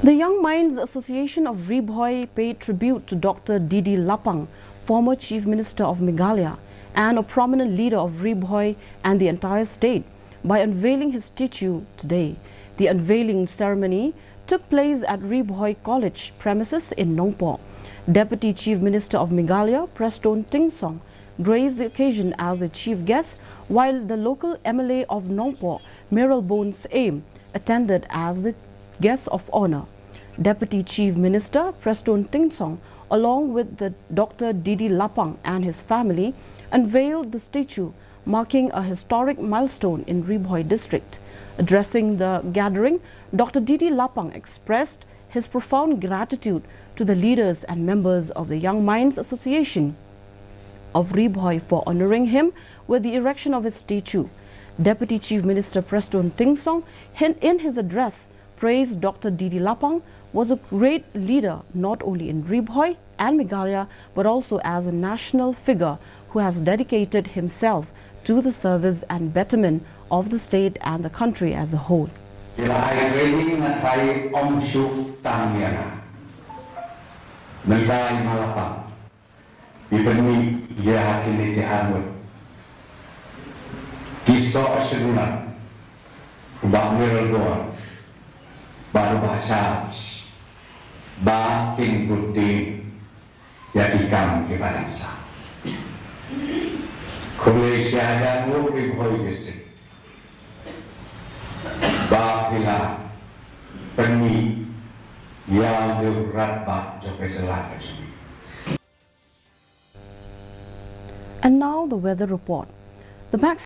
The Young Minds Association of Bhoi paid tribute to Dr. Didi Lapang, former Chief Minister of Meghalaya and a prominent leader of Bhoi and the entire state, by unveiling his statue today. The unveiling ceremony took place at Bhoi College premises in Nongpor. Deputy Chief Minister of Meghalaya, Preston Tingsong, graced the occasion as the chief guest, while the local MLA of Nongpor, Meral Bones Aim, attended as the guest of honor. Deputy Chief Minister Preston Tingsong, along with the Dr. Didi Lapang and his family, unveiled the statue, marking a historic milestone in Bhoi district. Addressing the gathering, Dr. Didi Lapang expressed his profound gratitude to the leaders and members of the Young Minds Association of Bhoi for honoring him with the erection of his statue. Deputy Chief Minister Preston Tingsong, in his address, praised Dr. Didi Lapang was a great leader not only in Bhoi and Meghalaya but also as a national figure who has dedicated himself to the service and betterment of the state and the country as a whole. Baru bahasa baking putih jadikan kepada bangsa. Malaysia dan Bhoi district. Bapila peni yang berat bak jokai celaka cumi. And now the weather report. The max